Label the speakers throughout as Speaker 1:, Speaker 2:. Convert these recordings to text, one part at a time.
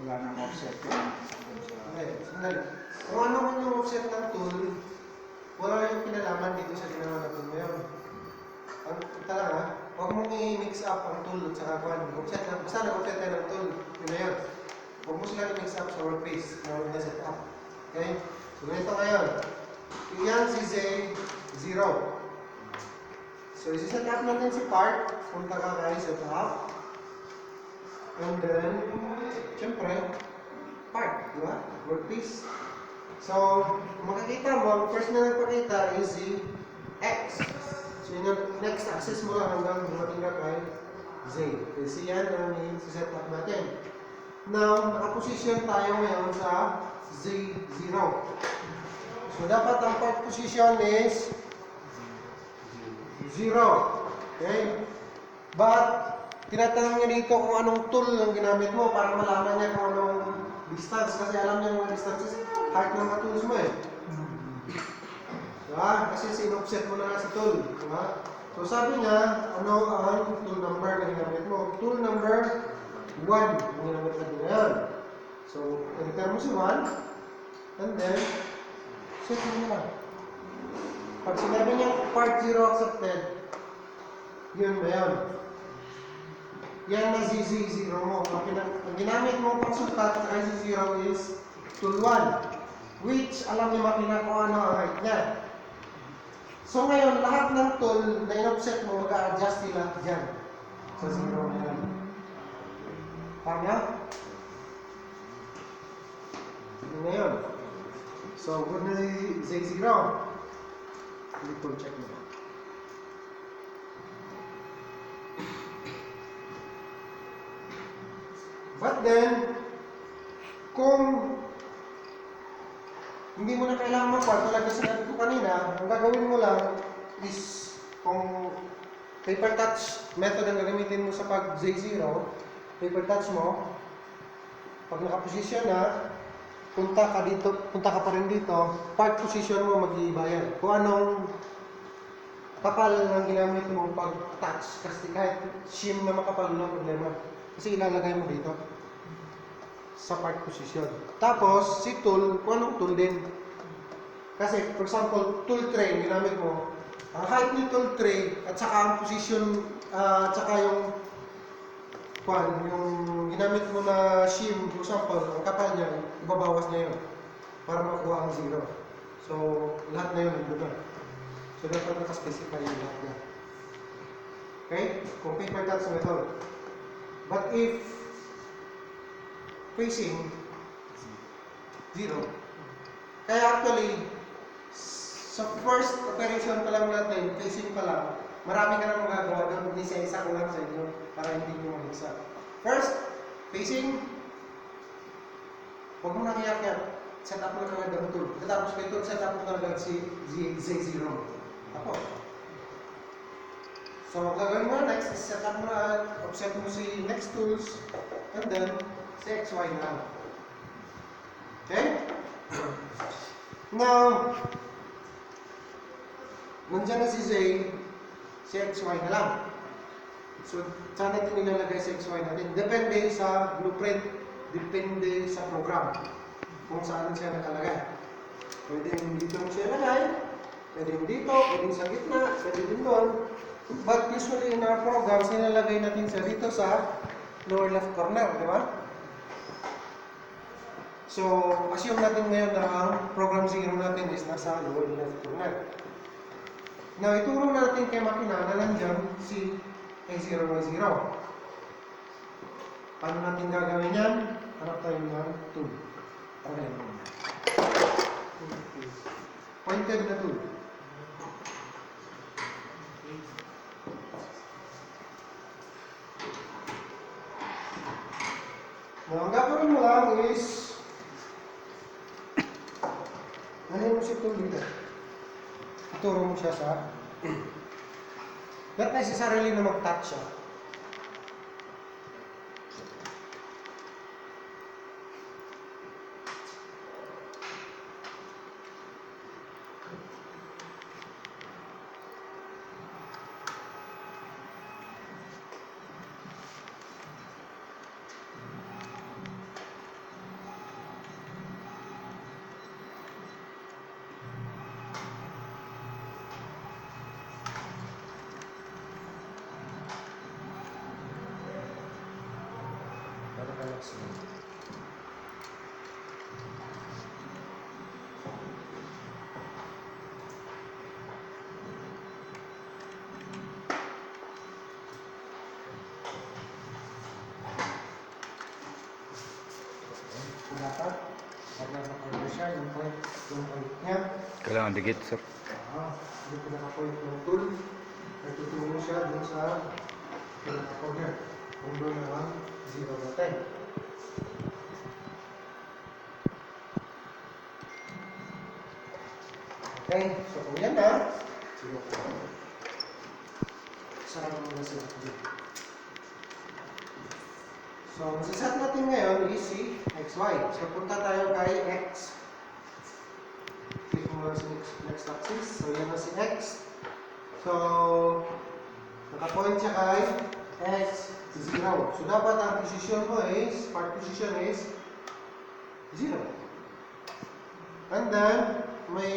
Speaker 1: wala nang offset yun.
Speaker 2: Okay, sandali. Kung ano man yung offset ng tool, wala yung kinalaman dito sa ginawa natin ngayon. Ang talaga, huwag mong i-mix up ang tool at saka kung offset lang. Basta nag-offset tayo ng tool, yun na yun. Huwag mo sila i-mix up sa workpiece na huwag na set up. Okay? So, ganito ngayon. Yan si Z0. So, isi-set up natin si part. Punta ka kay set up. And then, syempre, part, di ba? Workpiece. So, makikita mo, first na nagpakita is si X. So, yun yung next axis mo lang hanggang dumating ka kay Z. Kasi yan ang i-set up natin. Now, nakaposition tayo ngayon sa Z0. So, dapat ang part position is 0. Okay? But, tinatanong niya dito kung anong tool ang ginamit mo para malaman niya kung anong distance. Kasi alam niya mga distances, height ng mga tools mo eh. Diba? Kasi sin-offset mo na nga sa tool. Diba? So, sabi niya, ano ang tool number na ginamit mo? Tool number 1 ang ginamit natin ngayon. So, enter mo si 1, and then, set mo na. Pag sinabi niya part 0 accepted, yun ba yun? Yan na ZZ0 mo. Ang ginamit mo pang sukat sa Z0 is tool 1, which alam niyo makina kung ano ang height niya. So ngayon, lahat ng tool na in-offset mo, mag-a-adjust sila dyan sa 0 na yan. Tama? Yun na yun. So, good na Z0. Little check mo. But then, kung hindi mo na kailangan mag-part, talaga sinabi ko kanina, ang gagawin mo lang is, kung paper touch method ang gagamitin mo sa pag Z0, paper touch mo, pag nakaposisyon na, punta ka pa rin dito, part position mo mag-iiba yan. Kung anong kapal ng ginamit mo pag touch, kasi kahit shim na makapal na problema. Kasi ilalagay mo dito sa part position. Tapos, si tool, kung anong tool din. Kasi, for example, tool tray, ginamit mo, ang height ni tool tray, at saka ang position, at saka yung ginamit mo na shim, for example, ang kapal niya, ibabawas niya yun para makuha ang 0. So, lahat na yun nandun na. So, dapat nakaspecify yung lahat na. Okay? Kung paper touch method. But if facing 0, kaya actually, sa first operation pa lang natin, facing pa lang, marami ka na magagawa doon, isa-isa ko lang sa inyo para hindi nyo mag-isa. First, facing, huwag mo nang iyak-iyak. Set up mo na kagad ang tool. Tapos kay tool, set up mo kagad si Z0. Tapos. So, gagawin mo next is set up mo na, offset mo si next tools, and then si XY na lang. Okay? Now, nandiyan na si Z, si XY na lang. So, saan natin nilalagay si XY natin? Depende sa blueprint, depende sa program, kung saan siya nakalagay. Pwede dito mo siya ilagay, pwede dito, pwede sa gitna, pwede din doon. But usually in our programs, nilalagay natin siya dito sa lower left corner, di ba? So, assume natin ngayon na ang program 0 natin is nasa lower left corner. Now, ituro natin kay makina na nandiyan si A0, Y0. Paano natin gagawin yan? Hanap tayo ng tool. Tanggalin mo muna. Pointed na tool. Now, ang gagawin mo lang is nahin mo si tool dito. Ituro mo siya sa not necessarily na mag-touch siya. Relax lang. Dapat, pag nasa corner siya, yung point niya.
Speaker 1: Kailangan dikit, sir.
Speaker 2: Yung pinaka-point ng tool, ay tutulong siya dun sa pinaka-corner. Kung doon naman, 0 na 10. Okay, so kung yan na, 0 po. Sarap mo na sila. So, ang saset natin ngayon is si XY. So, punta tayo kay X. Click mo lang sa next axis. So, yan na si X. So, nakapoint siya kay X 0. So, dapat ang position mo is, part position is 0. And then, may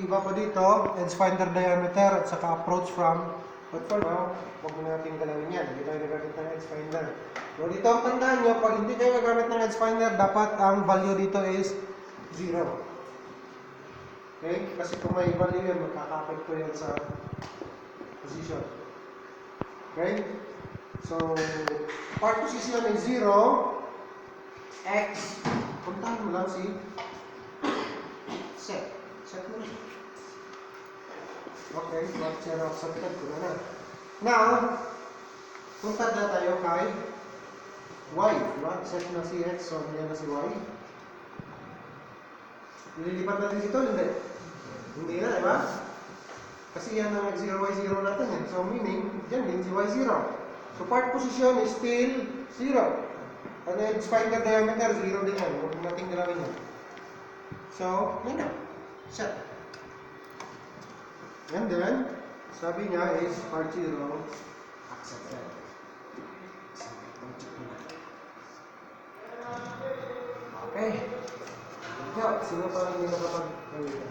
Speaker 2: iba pa dito, edge finder diameter at saka approach from. But for now, huwag mo natin galawin yan. Hindi tayo nagamit ng edge finder. So, dito ang tandaan nyo, pag hindi kayo nagamit ng edge finder, dapat ang value dito is 0. Okay? Kasi kung may value yun, magkaka-apekto yan sa position. Okay? So, part position is 0. X. Puntahan mo lang si set. Set mo lang. Okay, share of subted ko na. Now, punta na tayo kay Y. Diba? Set na si X, so yan na si Y. Nililipat natin dito, hindi. Hindi na, diba? Kasi yan ang nag-0Y0 natin yan. So, meaning, dyan din si Y0. So, part position is still 0. Ano yung finder diameter, 0 din yan. Huwag natin galawin yan. So, yan na. Set. And then, sabi niya is part 0 accepted. Okay. Ikaw, sino pa hindi nakapag-gawin?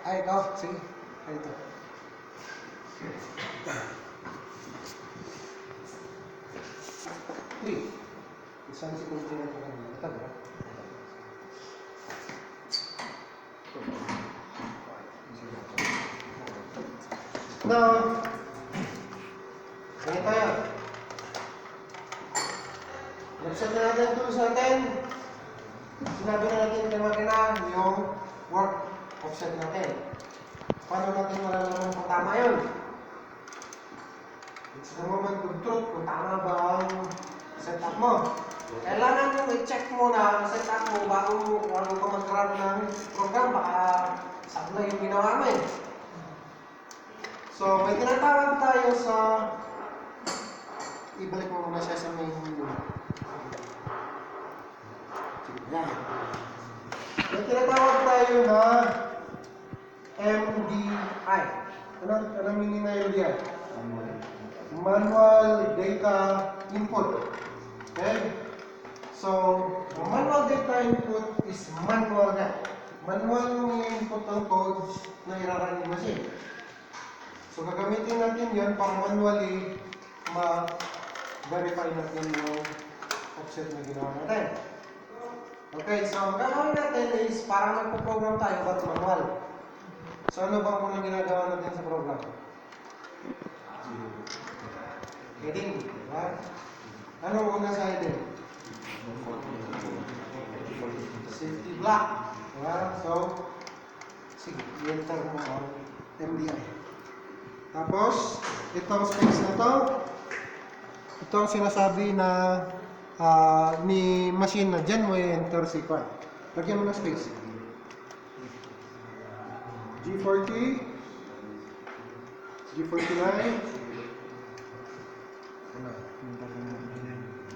Speaker 2: Ay, ikaw. Sige. Ay, ito. Three. Isang sekunde na ito kanina. Ito, diba? Now, ganito yan. Nag-set na natin tools natin. Sinabi na natin kay makina yung work offset natin. Paano natin malalaman kung tama yun? It's the moment of truth kung tama ba ang setup mo. Kailangan mo i-check mo na ang setup mo bago ka mag-run ng program. Baka sablay yung ginawa mo eh. So, may tinatawag tayo sa... Ibalik mo muna siya sa main menu. Yan. May tinatawag tayo na MDI. Anong meaning na MDI? Manual Data Input. Okay? So, manual data input is manual na. Manual yung input ng codes na iraran yung machine. So, gagamitin natin yun para manually ma-verify natin yung offset na ginawa natin. Okay, so ang gagawin natin is parang nagpo-program tayo but manual. So, ano bang unang ginagawa natin sa program? Heading, diba? Ano una sa heading? Safety block. Diba? So, sige, i-enter mo ang MDI. Tapos, itong space na to, ito ang sinasabi na ni machine na dyan mo i-enter si Kwan. Lagyan mo ng space. G40, G49,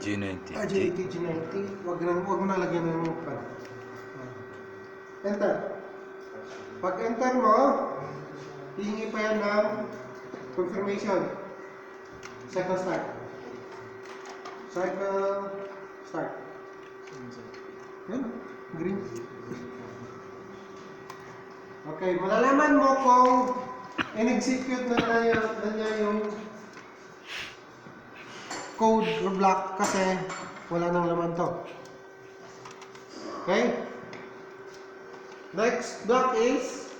Speaker 1: G90.
Speaker 2: G80, G90. Wag mo na lagyan ng Kwan. Enter. Pag enter mo, hihingi pa yan ng confirmation. Cycle start. Cycle start. Yan. Green. Okay, malalaman mo kung in-execute na niya yung code or block kasi wala nang laman to. Okay? Next block is,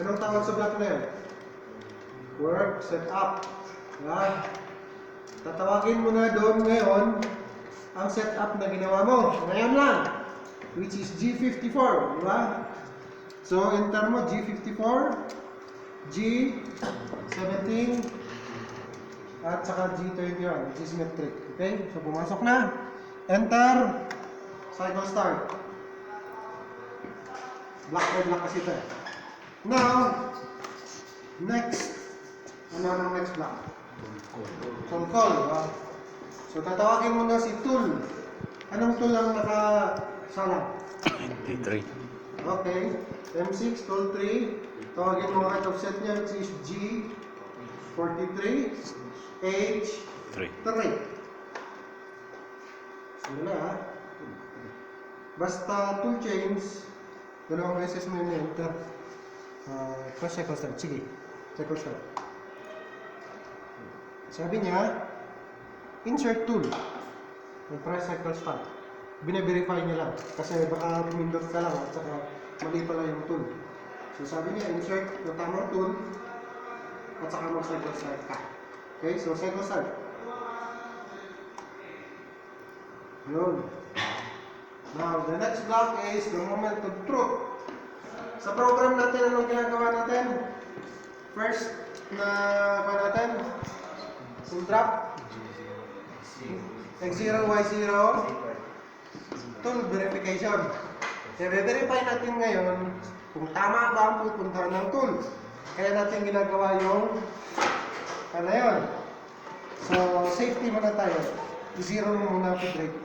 Speaker 2: anong tawag sa block na yun? Work setup. Yan. Tatawagin mo na doon ngayon ang setup na ginawa mo. Ngayon lang. Which is G54. Di ba? So, enter mo G54, G17, at saka G21, which is metric. Okay? So, pumasok na. Enter. Cycle start. Black by black kasi ito. Now, next. Ano ang next block? Tool call. Diba? So, tatawagin mo na si tool. Anong tool ang nakasalang?
Speaker 1: T3.
Speaker 2: Okay. M6, tool 3. Tawagin mo ang offset niya, which is G43, H3.
Speaker 1: 3.
Speaker 2: Simula ha. Basta tool chains, dalawang beses mo yun enter. Press cycle start. Sige. Cycle start. Sabi niya, insert tool. Press cycle start. Bine-verify niya lang. Kasi baka pumindot ka lang at saka mali pala yung tool. So sabi niya, insert yung tamang tool at saka mag-cycle start ka. Okay, so cycle start. Yun. Now, the next block is the moment of truth. Sa program natin, anong ginagawa natin? First na pa natin, yung drop X0, Y0, tool verification. Kaya verify natin ngayon kung tama ba ang pupuntahan ng tool. Kaya natin ginagawa yung ano yun. So, safety muna tayo. I-zero mo muna ang break.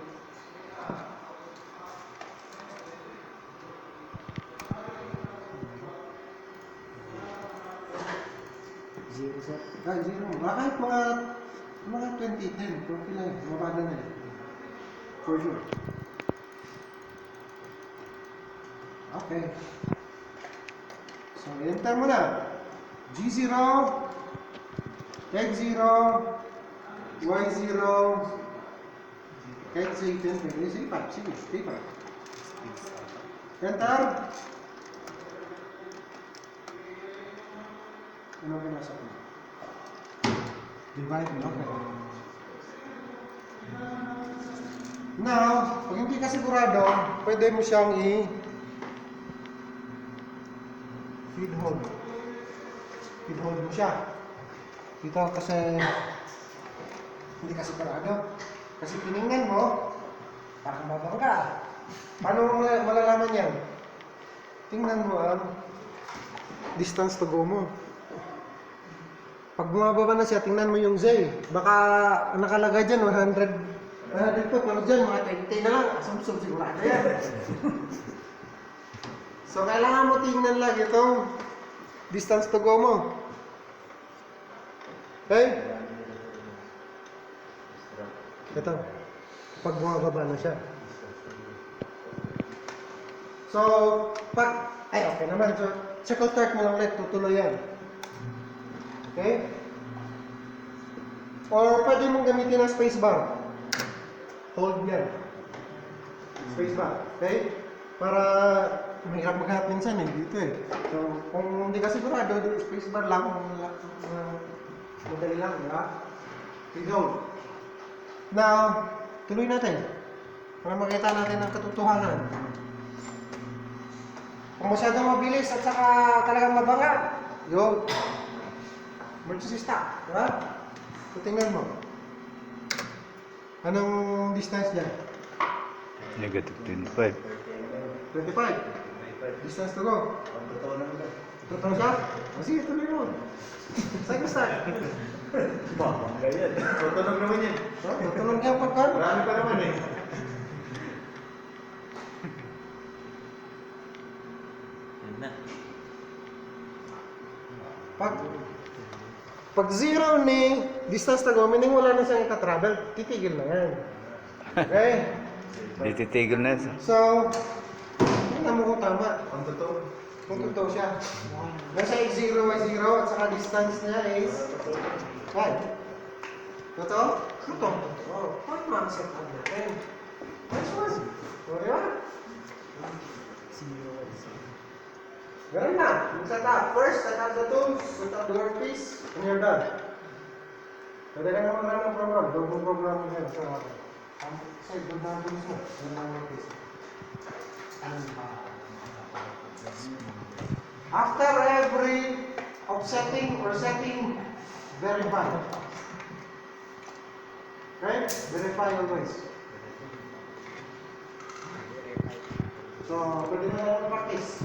Speaker 2: Zero set. Zero mo. Kahit mga 2010, okay lang. Mababa na yan. For sure. Okay. So, enter mo na. G0, X0, Y0, X8, Z5. Sige, Z5. Enter. Ano pinasok mo? Divide mo. Okay. Now, pag hindi ka sigurado, pwede mo siyang feed hold. Feed hold mo siya. Dito kasi hindi ka sigurado. Kasi tinignan mo, parang mabangga. Paano mo malalaman yan? Tingnan mo ang distance to go mo. Pag bumababa na siya, tingnan mo yung Z. Baka nakalagay dyan 100 foot. Pero dyan, mga 20 na lang. Asumsum sigurado yan. So, kailangan mo tingnan lang itong distance to go mo. Okay? Ito. Pag bumababa na siya. So, okay naman. So, cycle start mo lang ulit. Tutuloy yan. Okay? Or pwede mong gamitin ang spacebar. Hold yan. Spacebar. Okay? Para mahirap maghanap minsan dito So, kung hindi ka sigurado, spacebar lang. Madali lang, di ba? Okay, go. Now, tuloy natin. Para makita natin ang katotohanan. Kung masyadong mabilis at saka talagang mabanga, go. Emergency stop, di ba? So, tingnan mo. Anong distance dyan?
Speaker 1: Negative 25.
Speaker 2: 25. Distance to go. Totoo siya? Sige, tuloy mo. Cycle start.
Speaker 3: Bangga yan. Tutunog naman yan.
Speaker 2: Tutunog yan pagkan.
Speaker 3: Marami pa naman eh. Yan na.
Speaker 2: Pag zero ni distance to go, meaning wala na siyang ika-travel, titigil na yan. Okay?
Speaker 1: Hindi titigil na.
Speaker 2: So, tingnan mo kung tama.
Speaker 3: Ang totoo.
Speaker 2: Kung totoo siya. Nasa x0, y0 at saka distance niya is 5. Totoo? Totoo. Totoo. Paano ma-accept natin? Next one. O, di ba? Ganun na. Set up. First, set up the tools, set up the workpiece, and you're done. Pwede na naman lang ng program. Double program yan. Sa ibang na tools mo. Yan ang workpiece. After every offsetting or setting, verify. Right? Verify always. So, pwede na lang practice.